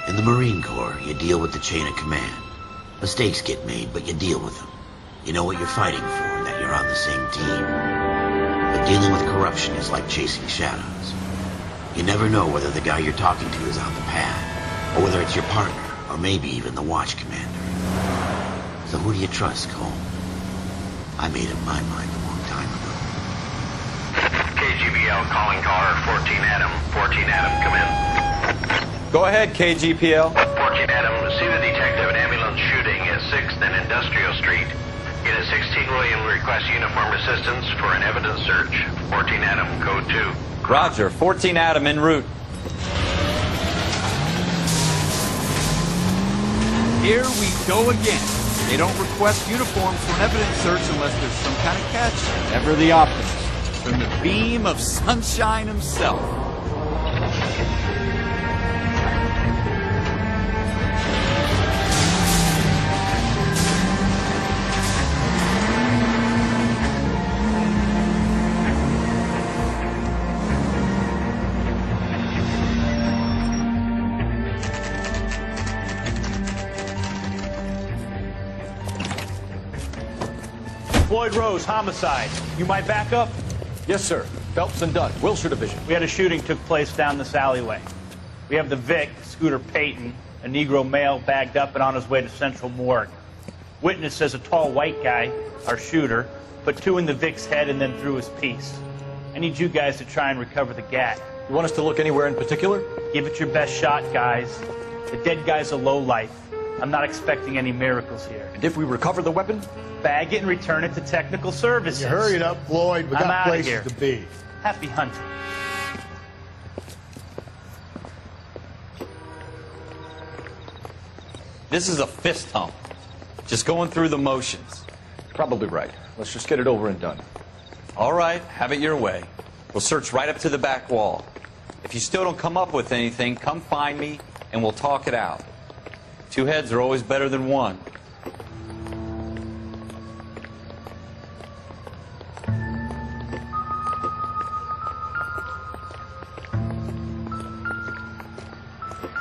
In the Marine Corps, you deal with the chain of command. Mistakes get made, but you deal with them. You know what you're fighting for and that you're on the same team. But dealing with corruption is like chasing shadows. You never know whether the guy you're talking to is out the path, or whether it's your partner, or maybe even the watch commander. So who do you trust, Cole? I made up my mind a long time ago. KGBL calling car 14 Adam. 14 Adam, come in. Go ahead, KGPL. 14 Adam, see the detective an ambulance shooting at 6th and Industrial Street. Unit 16 William requests uniform assistance for an evidence search. 14 Adam, code 2. Roger, 14 Adam en route. Here we go again. They don't request uniforms for an evidence search unless there's some kind of catch. Never the optimist. From the beam of sunshine himself. Floyd Rose, homicide. You might back up? Yes, sir. Phelps and Dunn, Wilshire Division. We had a shooting took place down this alleyway. We have the Vic, Scooter Payton, a Negro male bagged up and on his way to Central Morgue. Witness says a tall white guy, our shooter, put 2 in the Vic's head and then threw his piece. I need you guys to try and recover the gat. You want us to look anywhere in particular? Give it your best shot, guys. The dead guy's a lowlife. I'm not expecting any miracles here. And if we recover the weapon? Bag it and return it to technical services. You hurry it up, Floyd. We got places to be. Happy hunting. This is a fist hump. Just going through the motions. Probably right. Let's just get it over and done. All right, have it your way. We'll search right up to the back wall. If you still don't come up with anything, come find me and we'll talk it out. 2 heads are always better than 1.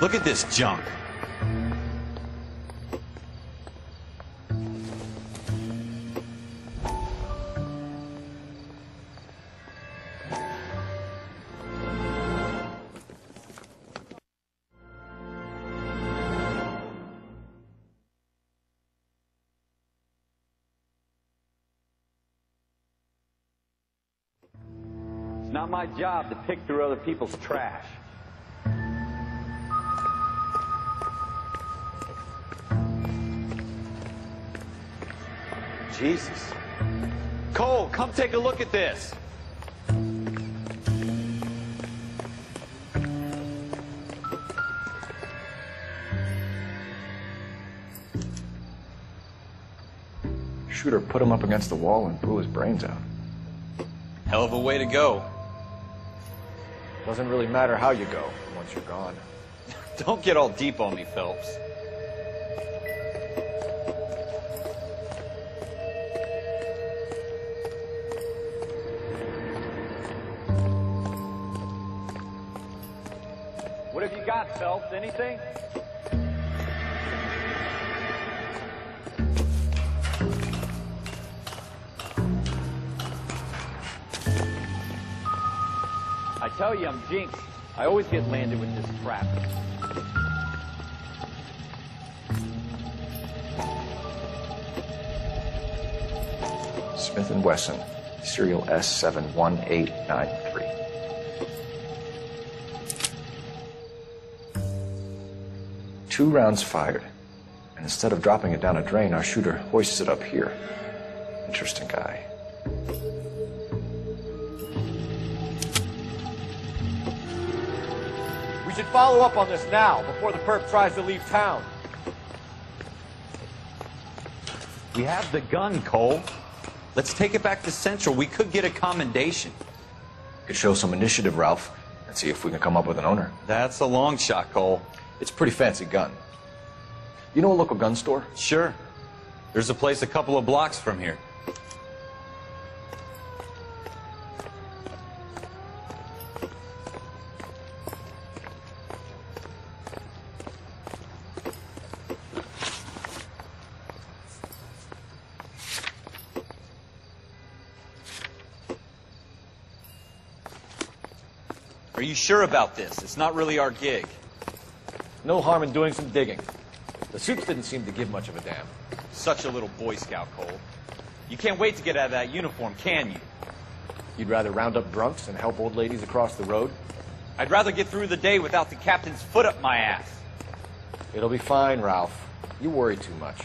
Look at this junk. It's not my job to pick through other people's trash. Jesus. Cole, come take a look at this. Shooter put him up against the wall and blew his brains out. Hell of a way to go. Doesn't really matter how you go once you're gone. Don't get all deep on me, Phelps. What have you got, Phelps? Anything? I tell you, I'm jinxed. I always get landed with this crap. Smith & Wesson, serial S71893. Two rounds fired, and instead of dropping it down a drain, our shooter hoists it up here. Interesting guy. We should follow up on this now, before the perp tries to leave town. We have the gun, Cole. Let's take it back to Central. We could get a commendation. Could show some initiative, Ralph, and see if we can come up with an owner. That's a long shot, Cole. It's a pretty fancy gun. You know a local gun store? Sure. There's a place a couple of blocks from here. Are you sure about this? It's not really our gig. No harm in doing some digging. The suits didn't seem to give much of a damn. Such a little Boy Scout, Cole. You can't wait to get out of that uniform, can you? You'd rather round up drunks and help old ladies across the road? I'd rather get through the day without the captain's foot up my ass. It'll be fine, Ralph. You worry too much.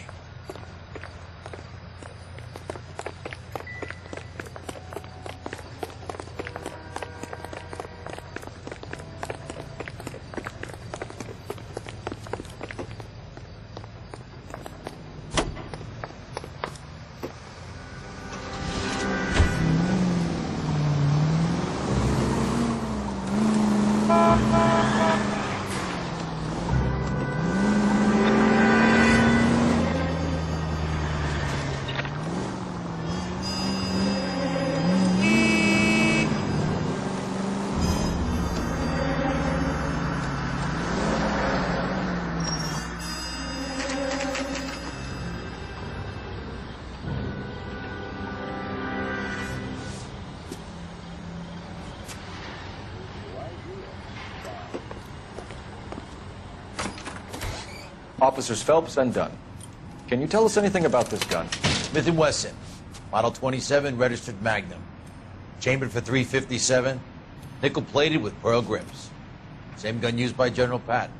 Officers Phelps and Dunn. Can you tell us anything about this gun? Smith Wesson, model 27, registered Magnum. Chambered for .357, nickel-plated with pearl grips. Same gun used by General Patton.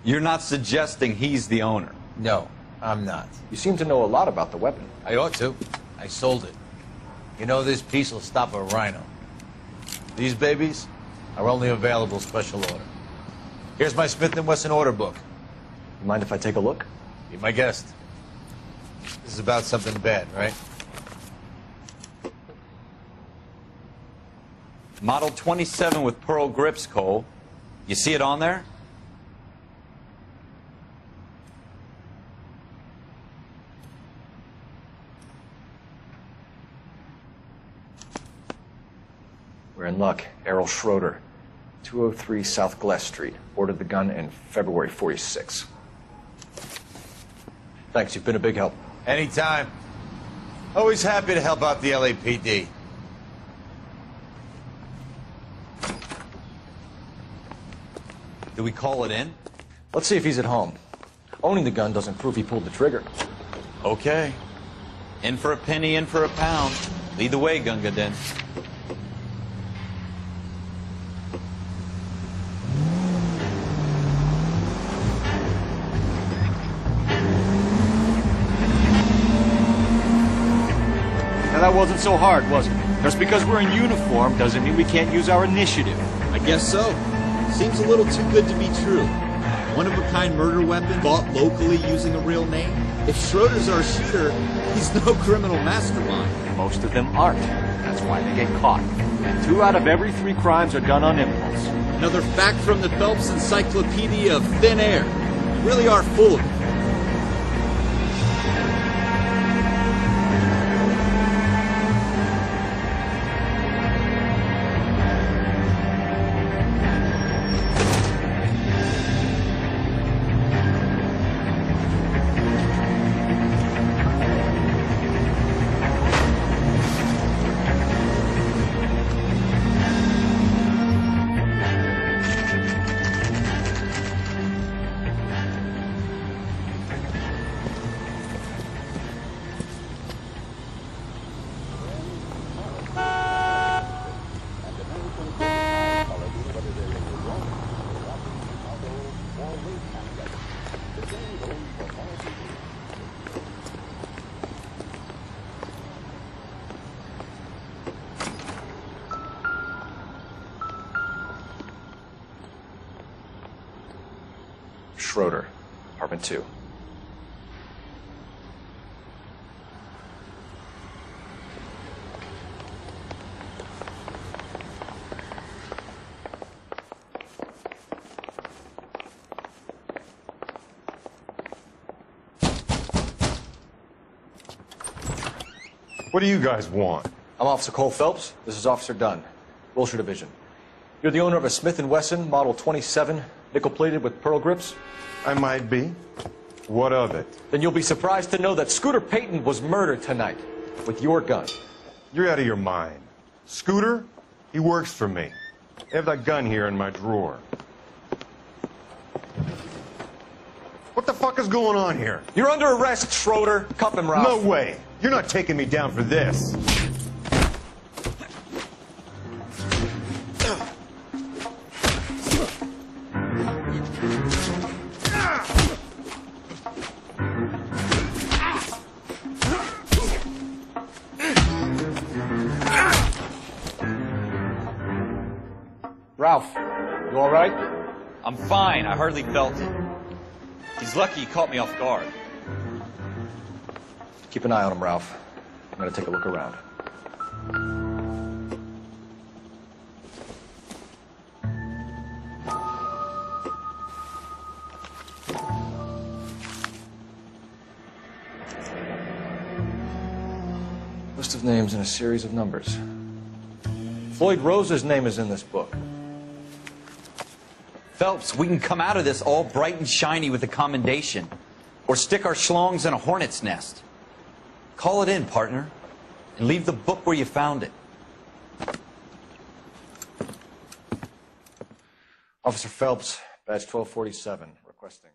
You're not suggesting he's the owner? No, I'm not. You seem to know a lot about the weapon. I ought to. I sold it. You know, this piece will stop a rhino. These babies are only available special order. Here's my Smith & Wesson order book. You mind if I take a look? Be my guest. This is about something bad, right? Model 27 with pearl grips, Cole. You see it on there? We're in luck. Errol Schroeder, 203 South Glass Street. Ordered the gun in February '46. Thanks, you've been a big help. Anytime. Always happy to help out the LAPD. Do we call it in? Let's see if he's at home. Owning the gun doesn't prove he pulled the trigger. Okay. In for a penny, in for a pound. Lead the way, Gunga Den. That wasn't so hard, was it? Just because we're in uniform doesn't mean we can't use our initiative. I guess so. Seems a little too good to be true. One-of-a-kind murder weapon bought locally using a real name? If Schroeder's our shooter, he's no criminal mastermind. Most of them aren't. That's why they get caught. And 2 out of every 3 crimes are done on impulse. Another fact from the Phelps Encyclopedia of Thin Air. You really are full of it. Schroeder, apartment 2. What do you guys want? I'm Officer Cole Phelps. This is Officer Dunn, Wilshire Division. You're the owner of a Smith & Wesson Model 27, nickel-plated with pearl grips? I might be. What of it? Then you'll be surprised to know that Scooter Payton was murdered tonight with your gun. You're out of your mind. Scooter? He works for me. I have that gun here in my drawer. What the fuck is going on here? You're under arrest, Schroeder. Cuff him, Ralph. No way. You're not taking me down for this. Ralph, you all right? I'm fine. I hardly felt it. He's lucky he caught me off guard. Keep an eye on him, Ralph. I'm gonna take a look around. List of names and a series of numbers. Floyd Rose's name is in this book. Phelps, we can come out of this all bright and shiny with a commendation. Or stick our schlongs in a hornet's nest. Call it in, partner. And leave the book where you found it. Officer Phelps, badge 1247, requesting.